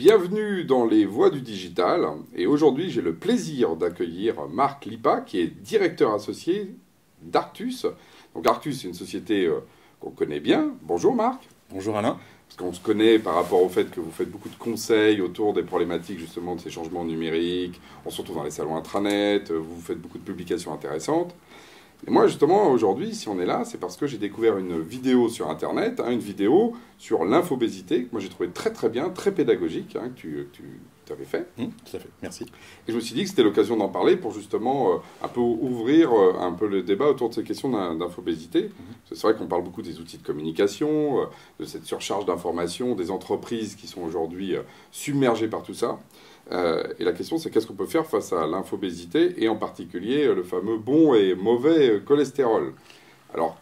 Bienvenue dans les voies du digital. Et aujourd'hui, j'ai le plaisir d'accueillir Marc Lipa, qui est directeur associé d'Arctus. Donc Arctus, c'est une société qu'on connaît bien. Bonjour Marc. Bonjour Alain. Parce qu'on se connaît par rapport au fait que vous faites beaucoup de conseils autour des problématiques justement de ces changements numériques. On se retrouve dans les salons intranet, vous faites beaucoup de publications intéressantes. Et moi, justement, aujourd'hui, si on est là, c'est parce que j'ai découvert une vidéo sur Internet, une vidéo sur l'infobésité, que moi j'ai trouvé très très bien, très pédagogique, que tu avais fait. Tout à fait, merci. Et je me suis dit que c'était l'occasion d'en parler pour justement un peu ouvrir un peu le débat autour de ces questions d'infobésité. C'est vrai qu'on parle beaucoup des outils de communication, de cette surcharge d'informations, des entreprises qui sont aujourd'hui submergées par tout ça. Et la question, c'est qu'est-ce qu'on peut faire face à l'infobésité et en particulier le fameux bon et mauvais cholestérol. Alors,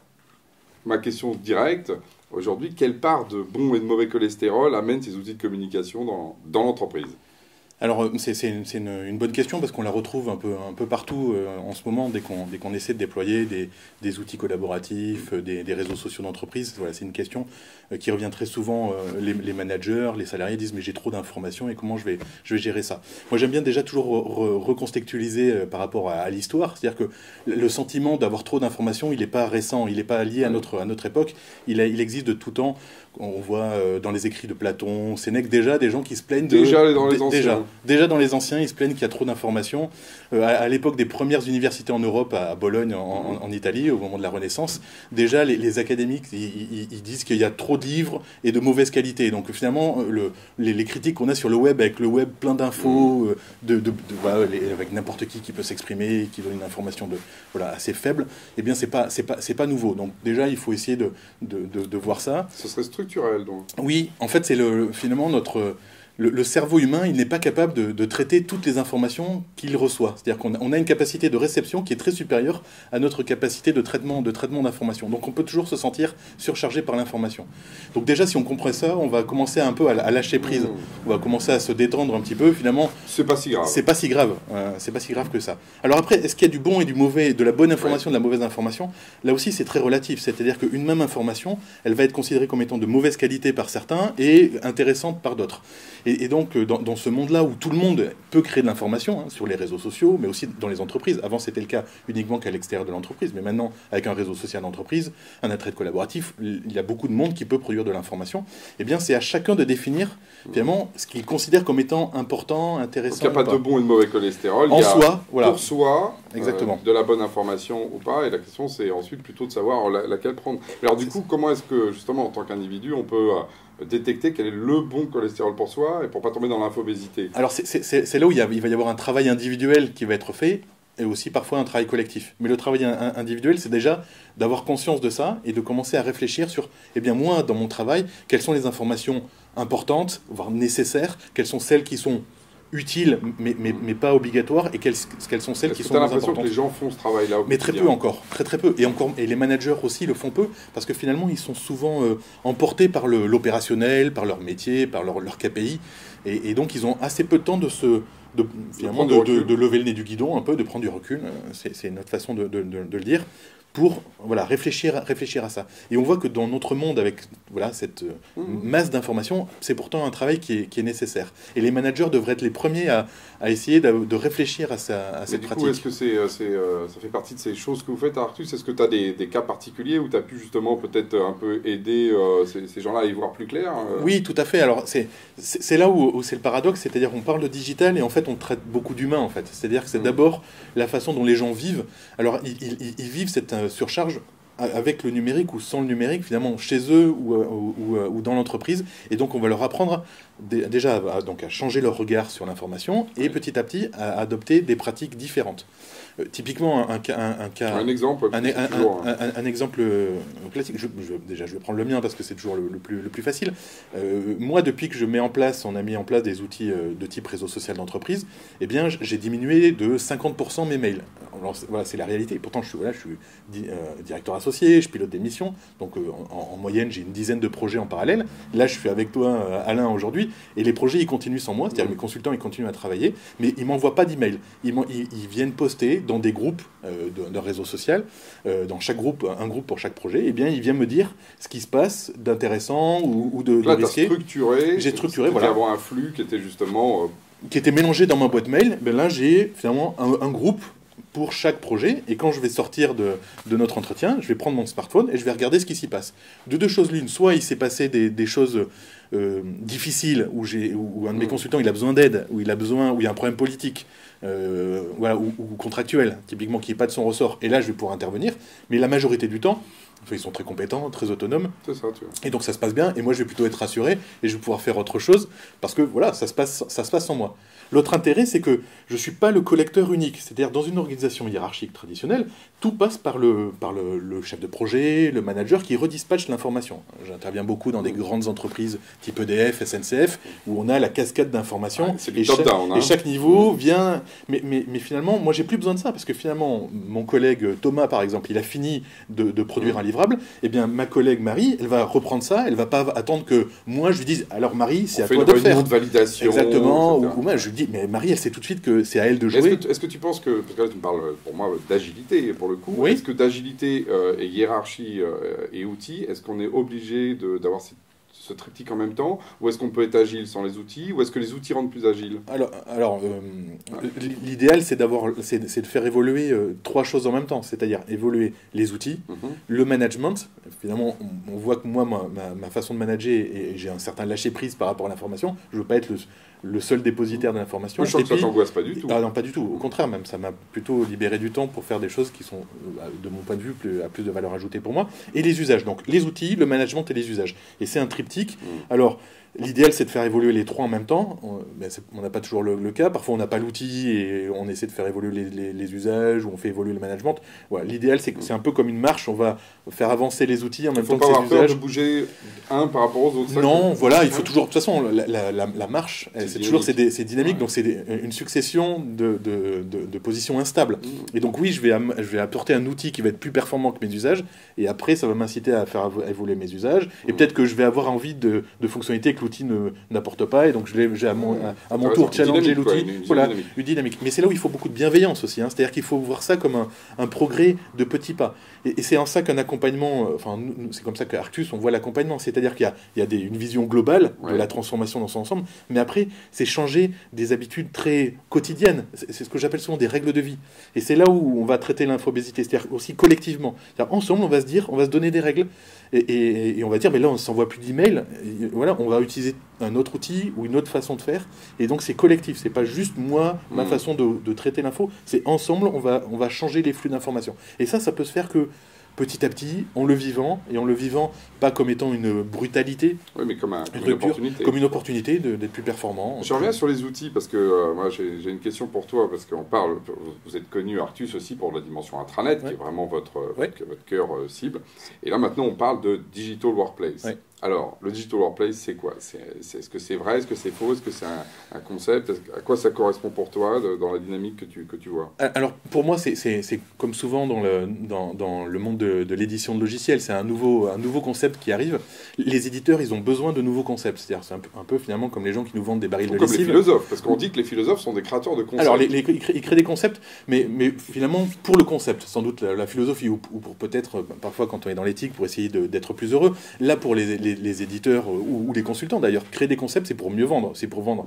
ma question directe, aujourd'hui, quelle part de bon et de mauvais cholestérol amènent ces outils de communication dans l'entreprise ? Alors, c'est une bonne question parce qu'on la retrouve un peu partout en ce moment dès qu'on essaie de déployer des outils collaboratifs, des réseaux sociaux d'entreprise. Voilà, c'est une question qui revient très souvent. Les managers, les salariés disent « mais j'ai trop d'informations et comment je vais gérer ça ?» Moi, j'aime bien déjà toujours recontextualiser par rapport à l'histoire. C'est-à-dire que le sentiment d'avoir trop d'informations, il n'est pas récent, il n'est pas lié à notre époque. Il existe de tout temps. On voit dans les écrits de Platon, Sénèque, déjà des gens qui se plaignent Déjà dans les anciens, ils se plaignent qu'il y a trop d'informations. À l'époque des premières universités en Europe, à Bologne, en Italie, au moment de la Renaissance, déjà les académiques, ils disent qu'il y a trop de livres et de mauvaise qualité. Donc finalement, les critiques qu'on a sur le web, avec le web plein d'infos, avec n'importe qui peut s'exprimer, qui donne une information assez faible, eh bien c'est pas nouveau. Donc déjà, il faut essayer de voir ça. Ce serait structurel, donc. Oui, en fait, c'est finalement le cerveau humain, il n'est pas capable de traiter toutes les informations qu'il reçoit. C'est-à-dire qu'on a une capacité de réception qui est très supérieure à notre capacité de traitement d'informations. Donc on peut toujours se sentir surchargé par l'information. Donc déjà, si on comprend ça, on va commencer un peu à lâcher prise. On va commencer à se détendre un petit peu. Finalement, c'est pas si grave. C'est pas si grave. C'est pas si grave que ça. Alors après, est-ce qu'il y a du bon et du mauvais, de la bonne information, de la mauvaise information? Là aussi, c'est très relatif. C'est-à-dire qu'une même information, elle va être considérée comme étant de mauvaise qualité par certains et intéressante par d'autres. Et donc, dans ce monde-là où tout le monde peut créer de l'information, sur les réseaux sociaux, mais aussi dans les entreprises, avant c'était le cas uniquement qu'à l'extérieur de l'entreprise, mais maintenant, avec un réseau social d'entreprise, un attrait collaboratif, il y a beaucoup de monde qui peut produire de l'information. Eh bien, c'est à chacun de définir, finalement, ce qu'il considère comme étant important, intéressant. Donc, il n'y a pas de bon et de mauvais cholestérol. En soi, voilà. Pour soi, exactement. De la bonne information ou pas. Et la question, c'est ensuite plutôt de savoir laquelle prendre. Alors, du coup, comment est-ce que, justement, en tant qu'individu, on peut détecter quel est le bon cholestérol pour soi et pour pas tomber dans l'infobésité? Alors c'est là où il va y avoir un travail individuel qui va être fait et aussi parfois un travail collectif. Mais le travail individuel, c'est déjà d'avoir conscience de ça et de commencer à réfléchir sur, moi, dans mon travail, quelles sont les informations importantes, voire nécessaires, quelles sont celles qui sont utiles mais pas obligatoires et quelles sont celles qui sont moins importantes. Est-ce que tu as l'impression que les gens font ce travail-là? Mais très peu encore, très peu. Et les managers aussi le font peu parce que finalement ils sont souvent emportés par l'opérationnel, par leur métier, par leur KPI et donc ils ont assez peu de temps de lever le nez du guidon un peu, de prendre du recul. C'est notre façon de le dire. Pour réfléchir à ça. Et on voit que dans notre monde, avec cette masse d'informations, c'est pourtant un travail qui est nécessaire. Et les managers devraient être les premiers à essayer de réfléchir à cette pratique. Est-ce que ça fait partie de ces choses que vous faites à Arctus? Est-ce que tu as des cas particuliers où tu as pu justement peut-être un peu aider ces gens-là à y voir plus clair? Oui, tout à fait. Alors c'est là où c'est le paradoxe, c'est-à-dire qu'on parle de digital et en fait on traite beaucoup d'humains en fait. C'est-à-dire que c'est d'abord la façon dont les gens vivent. Alors ils vivent cette surcharge avec le numérique ou sans le numérique, finalement, chez eux ou dans l'entreprise. Et donc, on va leur apprendre déjà à changer leur regard sur l'information et petit à petit à adopter des pratiques différentes. Typiquement, un exemple classique. Je vais prendre le mien parce que c'est toujours le plus facile. Moi, depuis que on a mis en place des outils de type réseau social d'entreprise, eh bien, j'ai diminué de 50% mes mails. Alors, voilà, c'est la réalité. Pourtant, je suis directeur associé. associés, je pilote des missions. Donc en moyenne, j'ai une dizaine de projets en parallèle. Là, je suis avec toi, Alain, aujourd'hui, et les projets, ils continuent sans moi. C'est-à-dire mes consultants, ils continuent à travailler, mais ils m'envoient pas d'email. Ils viennent poster dans des groupes de réseau social, dans chaque groupe, un groupe pour chaque projet. Et bien, ils viennent me dire ce qui se passe d'intéressant ou de risqué. J'ai structuré, voilà. Avoir un flux qui était justement qui était mélangé dans ma boîte mail. Ben là, j'ai finalement un groupe pour chaque projet, et quand je vais sortir de notre entretien, je vais prendre mon smartphone et je vais regarder ce qui s'y passe. De deux choses l'une, soit il s'est passé des choses difficiles, où un de mes consultants il a besoin d'aide, où il y a un problème politique, voilà, ou contractuel, typiquement qui n'est pas de son ressort, et là je vais pouvoir intervenir, mais la majorité du temps, ils sont très compétents, très autonomes. C'est ça, tu vois. Et donc ça se passe bien, et moi je vais plutôt être rassuré, et je vais pouvoir faire autre chose, parce que voilà, ça se passe sans moi. L'autre intérêt, c'est que je ne suis pas le collecteur unique. C'est-à-dire, dans une organisation hiérarchique traditionnelle, tout passe par le chef de projet, le manager qui redispatche l'information. J'interviens beaucoup dans des grandes entreprises type EDF, SNCF, où on a la cascade d'informations. Et chaque niveau vient... Mais finalement, moi, j'ai plus besoin de ça, parce que finalement, mon collègue Thomas, par exemple, il a fini de produire un livrable. Eh bien, ma collègue Marie, elle va reprendre ça, elle ne va pas attendre que moi, je lui dise, alors Marie, c'est à toi de faire. On fait une réunion de validation. Exactement, ou moi, je lui dis, mais Marie, elle sait tout de suite que c'est à elle de jouer. Est-ce que tu penses que, parce que là tu me parles pour moi d'agilité pour le coup, oui. Est-ce que d'agilité et hiérarchie et outils, est-ce qu'on est obligé d'avoir ce triptyque en même temps, ou est-ce qu'on peut être agile sans les outils, ou est-ce que les outils rendent plus agile? Alors l'idéal c'est de faire évoluer trois choses en même temps, c'est-à-dire évoluer les outils, le management. Finalement, on voit que moi, ma façon de manager, et j'ai un certain lâcher-prise par rapport à l'information. Je ne veux pas être le seul dépositaire de l'information. Je sens que ça t'angoisse pas du tout. Ah non, pas du tout. Au contraire, même, ça m'a plutôt libéré du temps pour faire des choses qui sont, de mon point de vue, à plus de valeur ajoutée pour moi. Et les usages. Donc, les outils, le management et les usages. Et c'est un triptyque. Alors, l'idéal, c'est de faire évoluer les trois en même temps. On n'a pas toujours le cas. Parfois, on n'a pas l'outil et on essaie de faire évoluer les usages, ou on fait évoluer le management. Voilà. L'idéal, c'est un peu comme une marche. On va faire avancer les outils en même temps que ces usages. Il ne faut pas avoir peur de bouger un par rapport aux autres. Non, voilà, il faut toujours... De toute façon, la marche, c'est dynamique, donc c'est une succession de positions instables. Et donc oui, je vais apporter un outil qui va être plus performant que mes usages, et après, ça va m'inciter à faire évoluer mes usages, et peut-être que je vais avoir envie de fonctionnalités que l'outil n'apporte pas, et donc j'ai à mon tour challenger l'outil. Voilà, une dynamique. Mais c'est là où il faut beaucoup de bienveillance aussi, hein. C'est-à-dire qu'il faut voir ça comme un progrès de petits pas. Et c'est en ça qu'un accompagnement, c'est comme ça qu'à Arctus, on voit l'accompagnement, c'est-à-dire qu'il y a une vision globale de la transformation dans son ensemble, mais après, c'est changer des habitudes très quotidiennes. C'est ce que j'appelle souvent des règles de vie. Et c'est là où on va traiter l'infobésité, c'est-à-dire aussi collectivement. C'est-à-dire, ensemble, on va se donner des règles, et on va dire, mais là, on ne s'envoie plus d'emails, voilà, on va utiliser un autre outil ou une autre façon de faire, et donc c'est collectif, c'est pas juste moi, ma façon de traiter l'info, c'est ensemble, on va changer les flux d'informations. Et ça peut se faire que petit à petit, en le vivant, et en le vivant pas comme étant une brutalité, mais comme une opportunité. Comme une opportunité d'être plus performant. Je reviens sur les outils, parce que moi j'ai une question pour toi, parce qu'on parle, vous êtes connu Arctus aussi pour la dimension intranet, qui est vraiment votre cœur cible, et là maintenant on parle de Digital Workplace. Alors, le Digital Workplace, c'est quoi? Est-ce que c'est vrai? Est-ce que c'est faux? Est-ce que c'est un concept? À quoi ça correspond pour toi dans la dynamique que tu vois? Alors, pour moi, c'est comme souvent dans le monde de l'édition de logiciels, c'est un nouveau concept qui arrive. Les éditeurs, ils ont besoin de nouveaux concepts. C'est-à-dire, c'est un peu finalement comme les gens qui nous vendent des barils de lessive. Comme les philosophes, parce qu'on dit que les philosophes sont des créateurs de concepts. Alors, ils créent des concepts, mais finalement, pour le concept, sans doute la philosophie, ou pour peut-être, parfois, quand on est dans l'éthique, pour essayer d'être plus heureux. Là, pour les éditeurs ou les consultants d'ailleurs, créer des concepts, c'est pour mieux vendre, c'est pour vendre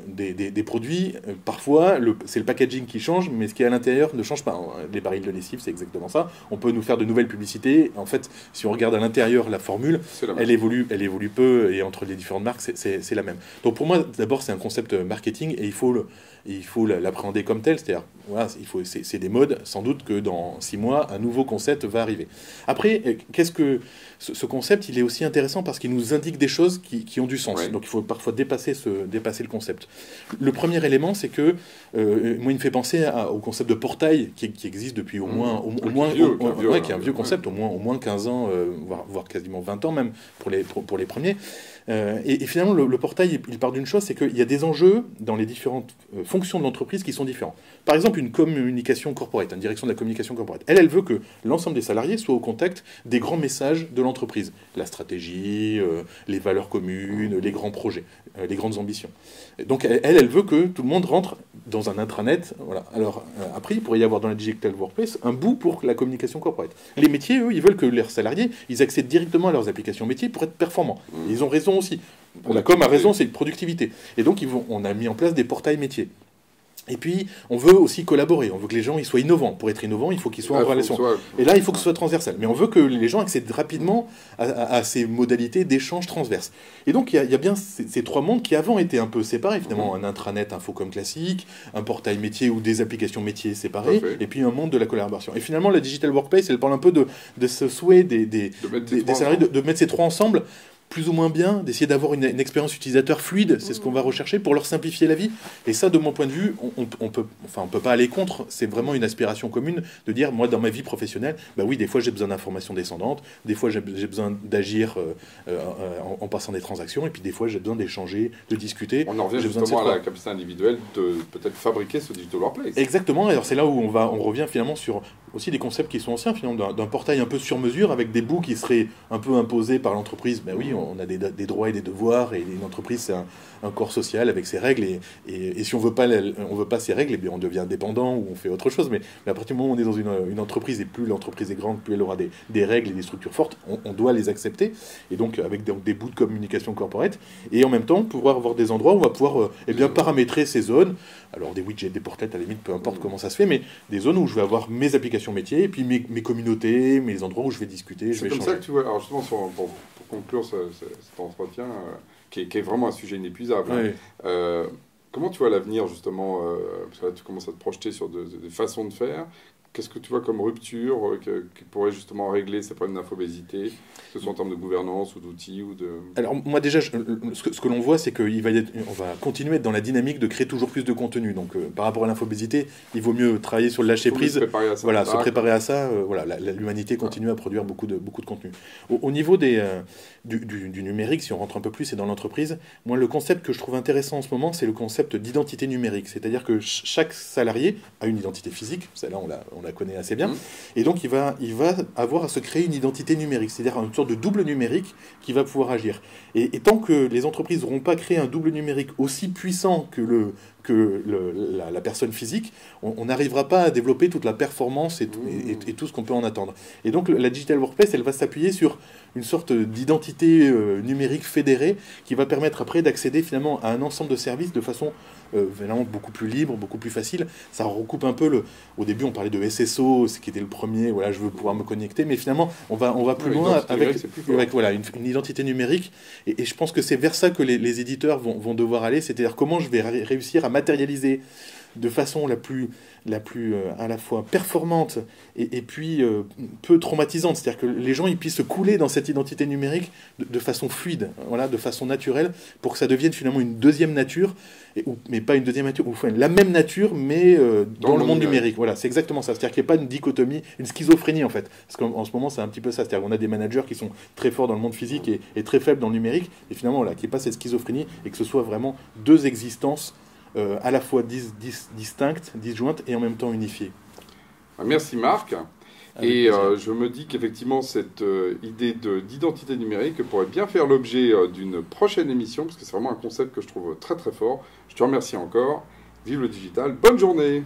des produits. Parfois, c'est le packaging qui change, mais ce qui est à l'intérieur ne change pas. Les barils de lessive, c'est exactement ça. On peut nous faire de nouvelles publicités. En fait, si on regarde à l'intérieur la formule, elle évolue peu, et entre les différentes marques, c'est la même. Donc pour moi, d'abord, c'est un concept marketing, et il faut l'appréhender comme tel. C'est-à-dire, voilà, c'est des modes. Sans doute que dans 6 mois, un nouveau concept va arriver. Après, qu'est-ce que ce concept, il est aussi intéressant parce qu'il nous indique des choses qui ont du sens. Donc il faut parfois dépasser le concept. Le premier élément, c'est que moi, il me fait penser au concept de portail qui existe depuis au moins qui est un vieux concept, au moins 15 ans, voire quasiment 20 ans même pour les premiers. Et finalement, le portail, il part d'une chose, c'est qu'il y a des enjeux dans les différentes fonctions de l'entreprise qui sont différents. Par exemple, une communication corporate, une direction de la communication corporate, elle veut que l'ensemble des salariés soient au contact des grands messages de l'entreprise. La stratégie, les valeurs communes, les grands projets, les grandes ambitions. Et donc, elle veut que tout le monde rentre dans un intranet. Voilà. Alors, après, il pourrait y avoir dans la Digital Workplace un bout pour la communication corporate. Les métiers, eux, ils veulent que leurs salariés, ils accèdent directement à leurs applications métiers pour être performants. Et ils ont raison aussi. La com a raison, c'est une productivité. Et donc, on a mis en place des portails métiers. Et puis, on veut aussi collaborer. On veut que les gens ils soient innovants. Pour être innovants, il faut qu'ils soient en relation. Et là, il faut que ce soit transversal. Mais on veut que les gens accèdent rapidement à ces modalités d'échange transverse. Et donc, il y a bien ces trois mondes qui avant étaient un peu séparés. Finalement, un intranet Infocom classique, un portail métier ou des applications métiers séparées, et puis un monde de la collaboration. Et finalement, la Digital Workplace, elle parle un peu de ce souhait des salariés de mettre ces trois ensemble, plus ou moins bien, d'essayer d'avoir une expérience utilisateur fluide, c'est ce qu'on va rechercher pour leur simplifier la vie. Et ça, de mon point de vue, on peut pas aller contre, c'est vraiment une aspiration commune de dire, moi, dans ma vie professionnelle, bah oui, des fois j'ai besoin d'informations descendantes, des fois j'ai besoin d'agir en passant des transactions, et puis des fois j'ai besoin d'échanger, de discuter. On en revient justement à la capacité individuelle de peut-être fabriquer ce digital workplace. Exactement, alors c'est là où on revient finalement sur aussi des concepts qui sont anciens, finalement, d'un portail un peu sur mesure, avec des bouts qui seraient un peu imposés par l'entreprise. Ben oui, on a des droits et des devoirs, et une entreprise, c'est un corps social avec ses règles, et si on veut pas ces règles, eh bien on devient indépendant ou on fait autre chose. Mais à partir du moment où on est dans une entreprise, et plus l'entreprise est grande, plus elle aura des règles et des structures fortes, on doit les accepter, et donc avec des bouts de communication corporate, et en même temps pouvoir avoir des endroits où on va pouvoir paramétrer ces zones, alors des widgets, des portlets, à la limite, peu importe comment ça se fait, mais des zones où je vais avoir mes applications métiers, et puis mes communautés, mes endroits où je vais discuter, je vais échanger. C'est comme ça que tu vois, alors justement, pour conclure cet entretien, qui est vraiment un sujet inépuisable. Oui. Comment tu vois l'avenir, justement, parce que là, tu commences à te projeter sur des façons de faire. Qu'est-ce que tu vois comme rupture qui pourrait justement régler ces problèmes d'infobésité, que ce soit en termes de gouvernance ou d'outils ou de... Alors moi déjà, ce que l'on voit, c'est qu'on va continuer à être dans la dynamique de créer toujours plus de contenu. Donc par rapport à l'infobésité, il vaut mieux travailler sur le lâcher prise. Se préparer à ça. L'humanité continue à produire beaucoup de contenu. Au niveau du numérique, si on rentre un peu plus et dans l'entreprise, moi le concept que je trouve intéressant en ce moment, c'est le concept d'identité numérique. C'est-à-dire que chaque salarié a une identité physique, celle-là on la connaît assez bien, et donc il va avoir à se créer une identité numérique, c'est-à-dire une sorte de double numérique qui va pouvoir agir. Et tant que les entreprises n'auront pas créé un double numérique aussi puissant que la personne physique, on n'arrivera pas à développer toute la performance et tout ce qu'on peut en attendre. Et donc la Digital Workplace, elle va s'appuyer sur une sorte d'identité numérique fédérée qui va permettre après d'accéder finalement à un ensemble de services de façon vraiment beaucoup plus libre, beaucoup plus facile. Ça recoupe un peu au début on parlait de SSO, ce qui était le premier, voilà, je veux pouvoir me connecter, mais finalement on va plus loin avec une identité numérique, et je pense que c'est vers ça que les éditeurs vont devoir aller, c'est-à-dire comment je vais réussir à matérialiser de façon la plus à la fois performante et puis peu traumatisante, c'est-à-dire que les gens ils puissent se couler dans cette identité numérique de façon fluide, voilà, de façon naturelle, pour que ça devienne finalement une deuxième nature, mais pas une deuxième nature, ou la même nature, mais dans le monde numérique. Voilà, c'est exactement ça, c'est-à-dire qu'il n'y ait pas une dichotomie, une schizophrénie en fait, parce qu'en ce moment c'est un petit peu ça, c'est-à-dire qu'on a des managers qui sont très forts dans le monde physique et très faibles dans le numérique, et finalement voilà, qu'il n'y ait pas cette schizophrénie, et que ce soit vraiment deux existences à la fois distinctes, disjointes et en même temps unifiées. Merci Marc. Et je me dis qu'effectivement cette idée d'identité numérique pourrait bien faire l'objet d'une prochaine émission, parce que c'est vraiment un concept que je trouve très très fort. Je te remercie encore. Vive le digital. Bonne journée.